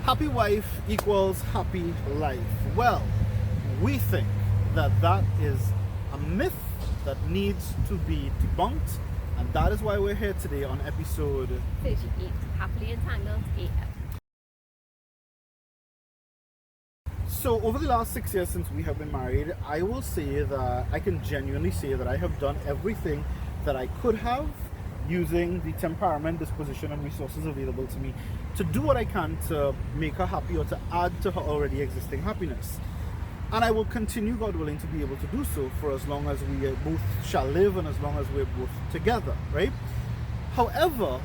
Happy wife equals happy life. Well, we think that that is a myth that needs to be debunked, and that is why we're here today on episode 38, Happily Entangled AF. So over the last 6 years since we have been married, I will say that I can genuinely say that I have done everything that I could have using the temperament, disposition, and resources available to me to do what I can to make her happy or to add to her already existing happiness. And I will continue, God willing, to be able to do so for as long as we both shall live and as long as we're both together, right? However,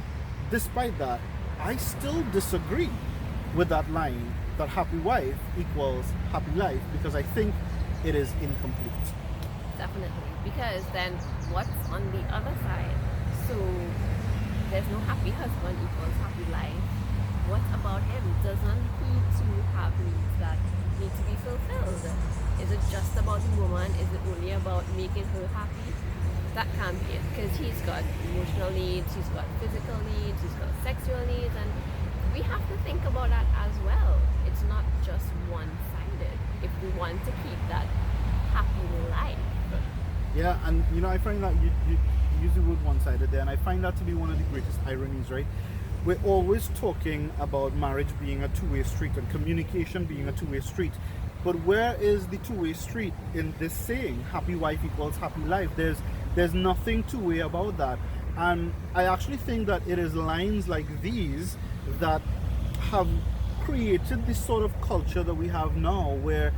despite that, I still disagree with that line that happy wife equals happy life, because I think it is incomplete. Definitely. Because then what's on the other side? So there's no happy husband equals happy life. What about him? Doesn't he too have needs that need to be fulfilled? Is it just about the woman? Is it only about making her happy? That can't be it, because he's got emotional needs, he's got physical needs, he's got sexual needs, and we have to think about that as well. It's not just one-sided if we want to keep that happy life. Yeah, and I find that you use the word one-sided there, and I find that to be one of the greatest ironies, right? We're always talking about marriage being a two-way street and communication being a two-way street. But where is the two-way street in this saying, happy wife equals happy life? There's nothing two-way about that. And I actually think that it is lines like these that have created this sort of culture that we have now, where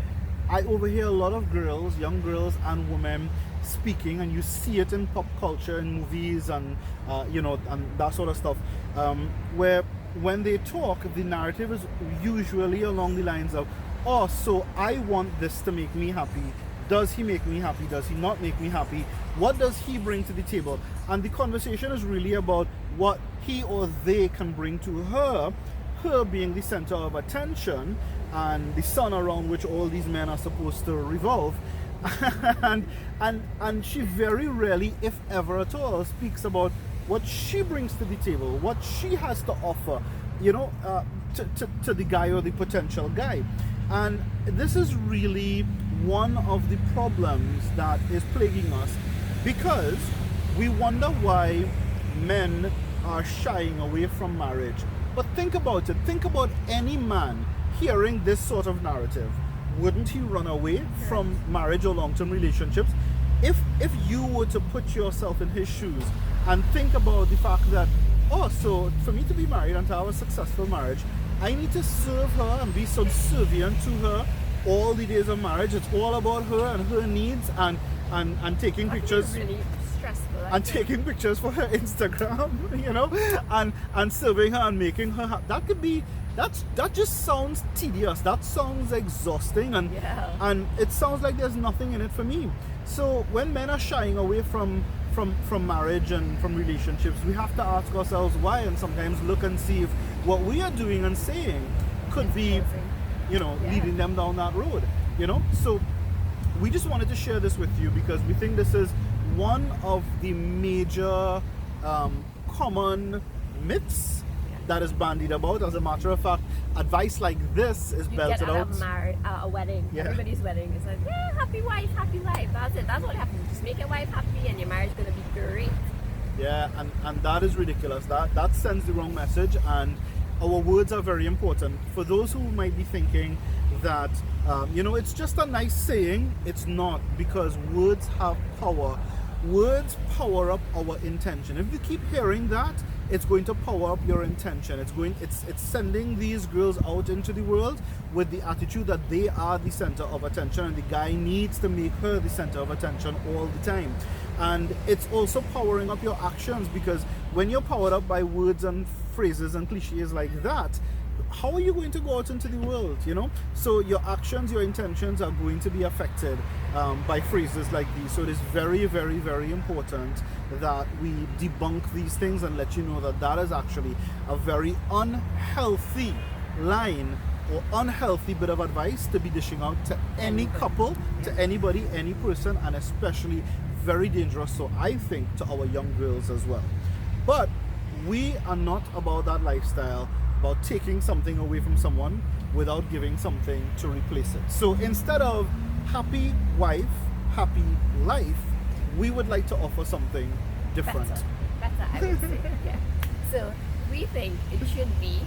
I overhear a lot of girls, young girls and women speaking, and you see it in pop culture, in movies, and and that sort of stuff, where when they talk, the narrative is usually along the lines of, oh, so I want this to make me happy. Does he make me happy? Does he not make me happy? What does he bring to the table? And the conversation is really about what he or they can bring to her, her being the center of attention and the sun around which all these men are supposed to revolve. and she very rarely, if ever at all, speaks about what she brings to the table, what she has to offer, to the guy or the potential guy. And this is really one of the problems that is plaguing us, because we wonder why men are shying away from marriage. But think about it. Think about any man hearing this sort of narrative. Wouldn't he run away from marriage or long-term relationships? If you were to put yourself in his shoes and think about the fact that, oh, so for me to be married and to have a successful marriage, I need to serve her and be subservient to her all the days of marriage. It's all about her and her needs, and taking pictures. Really stressful. And taking pictures for her Instagram, and serving her and making her happy. That could be, that just sounds tedious. That sounds exhausting, and it sounds like there's nothing in it for me. So when men are shying away from marriage and from relationships, we have to ask ourselves why, and sometimes look and see if what we are doing and saying could be, leading them down that road. So we just wanted to share this with you because we think this is one of the major common myths that is bandied about. As a matter of fact, advice like this is belted out. A wedding, everybody's wedding. It's like, yeah, happy wife, happy life. That's it. That's what happens. Just make your wife happy, and your marriage is gonna be great. Yeah, and that is ridiculous. That sends the wrong message, and our words are very important. For those who might be thinking that it's just a nice saying, it's not, because words have power. Words power up our intention. If you keep hearing that, it's going to power up your intention. It's sending these girls out into the world with the attitude that they are the center of attention, and the guy needs to make her the center of attention all the time. And it's also powering up your actions, because when you're powered up by words and phrases and cliches like that, how are you going to go out into the world? So your actions, your intentions are going to be affected by phrases like these. So it is very, very, very important that we debunk these things and let you know that that is actually a very unhealthy line or unhealthy bit of advice to be dishing out to any couple, to anybody, any person, and especially very dangerous, so I think, to our young girls as well. But we are not about that lifestyle. about taking something away from someone without giving something to replace it. So instead of happy wife, happy life, we would like to offer something different. Better, I would say. Yeah. So we think it should be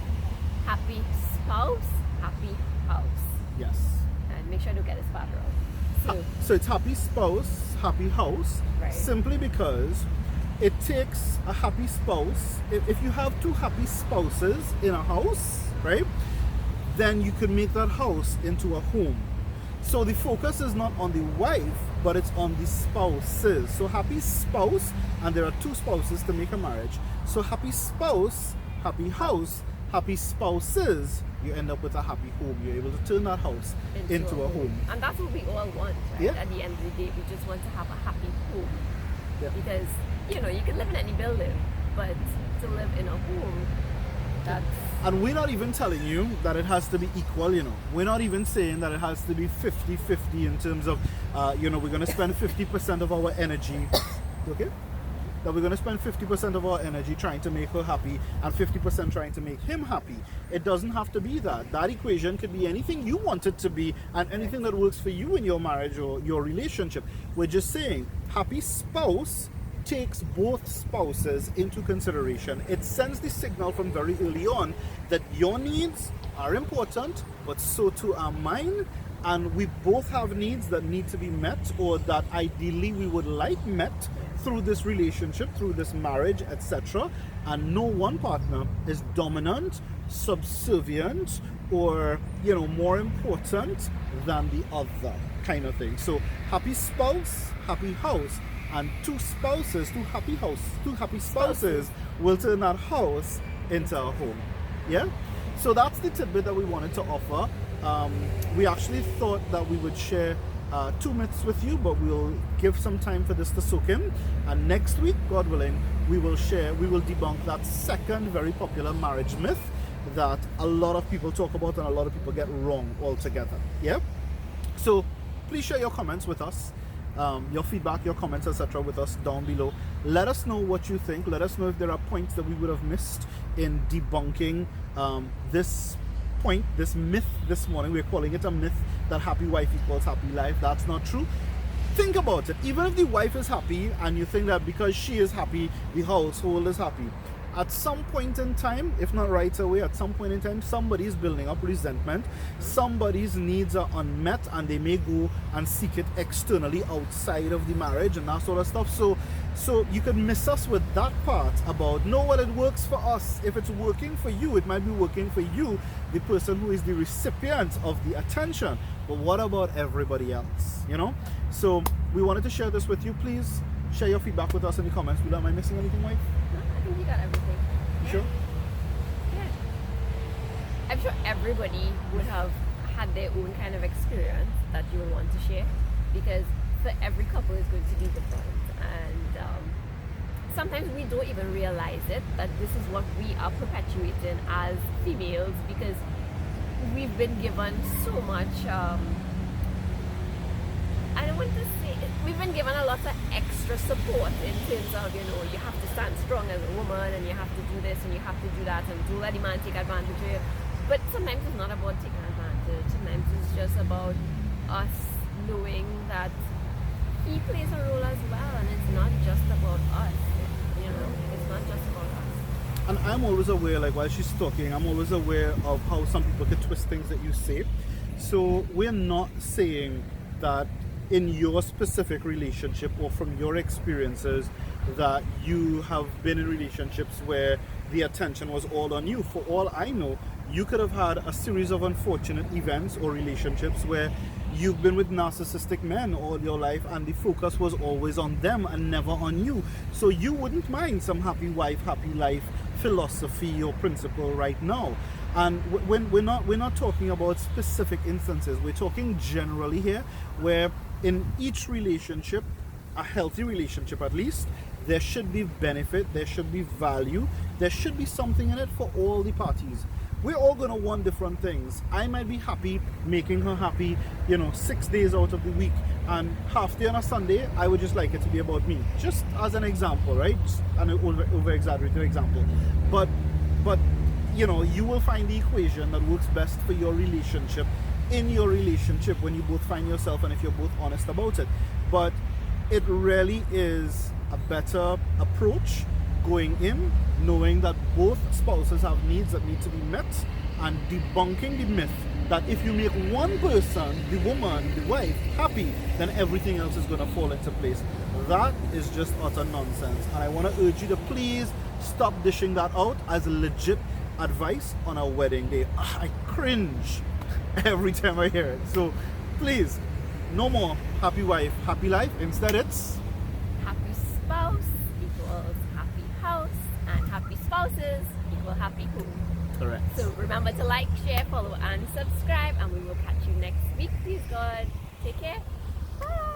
happy spouse, happy house. Yes. And make sure to get this part wrong. So it's happy spouse, happy house, Right. simply because it takes a happy spouse. If you have two happy spouses in a house, right, then you could make that house into a home. So the focus is not on the wife, but it's on the spouses. So happy spouse, and there are two spouses to make a marriage. So happy spouse, happy house, happy spouses, you end up with a happy home. You're able to turn that house into a home. And that's what we all want, right? Yeah. At the end of the day, we just want to have a happy home. Yeah. Because, you know, you can live in any building, but to live in a home, that's... And we're not even telling you that it has to be equal, you know. We're not even saying that it has to be 50-50 in terms of, you know, we're going to spend 50% of our energy, okay? That we're going to spend 50% of our energy trying to make her happy and 50% trying to make him happy. It doesn't have to be that. That equation could be anything you want it to be and anything that works for you in your marriage or your relationship. We're just saying, happy spouse takes both spouses into consideration. It sends the signal from very early on that your needs are important, but so too are mine, and we both have needs that need to be met, or that ideally we would like met through this relationship, through this marriage, etc. And no one partner is dominant, subservient, or, you know, more important than the other, kind of thing. So happy spouse, happy house. And two happy spouses will turn that house into a home. Yeah? So that's the tidbit that we wanted to offer. We actually thought that we would share 2 myths with you, but we'll give some time for this to soak in. And next week, God willing, we will debunk that second very popular marriage myth that a lot of people talk about and a lot of people get wrong altogether. Yeah? So please share your comments with us. Your feedback, your comments, etc. with us down below. Let us know what you think. Let us know if there are points that we would have missed in debunking this point, this myth this morning. We're calling it a myth that happy wife equals happy life. That's not true. Think about it. Even if the wife is happy and you think that because she is happy, the household is happy, at some point in time, if not right away, at some point in time, somebody is building up resentment. Somebody's needs are unmet and they may go and seek it externally outside of the marriage and that sort of stuff. So you can miss us with that part about, no, well, it works for us. If it's working for you, it might be working for you, the person who is the recipient of the attention. But what about everybody else, you know? So we wanted to share this with you. Please share your feedback with us in the comments. Am I missing anything, wife? I think you got everything. You sure? Yeah. I'm sure everybody would have had their own kind of experience that you would want to share, because for every couple is going to be different, and sometimes we don't even realize it, that this is what we are perpetuating as females, because we've been given so much I don't want to say it. We've been given a lot of extra support in terms of, you know, you have to stand strong as a woman and you have to do this and you have to do that and don't let the man take advantage of you. But sometimes it's not about taking advantage. Sometimes it's just about us knowing that he plays a role as well, and it's not just about us. You know, it's not just about us. And I'm always aware, like while she's talking, I'm always aware of how some people can twist things that you say. So we're not saying that in your specific relationship or from your experiences that you have been in relationships where the attention was all on you. For all I know, you could have had a series of unfortunate events or relationships where you've been with narcissistic men all your life and the focus was always on them and never on you. So you wouldn't mind some happy wife, happy life philosophy or principle right now. And when we're not talking about specific instances, we're talking generally here, where in each relationship, a healthy relationship at least, there should be benefit, there should be value, there should be something in it for all the parties. We're all going to want different things. I might be happy making her happy, 6 days out of the week, and half day on a Sunday, I would just like it to be about me. Just as an example, right? Just an over-exaggerated example. But you know, you will find the equation that works best for your relationship in your relationship when you both find yourself and if you're both honest about it. But it really is a better approach going in, knowing that both spouses have needs that need to be met, and debunking the myth that if you make one person, the woman, the wife, happy, then everything else is going to fall into place. That is just utter nonsense. And I want to urge you to please stop dishing that out as legit advice on a wedding day. I cringe every time I hear it. So please, no more happy wife, happy life. Instead, it's Happy spouse equals happy house, and happy spouses equal happy home. correct. So remember to like, share, follow, and subscribe, and we will catch you next week. Please God, take care. Bye.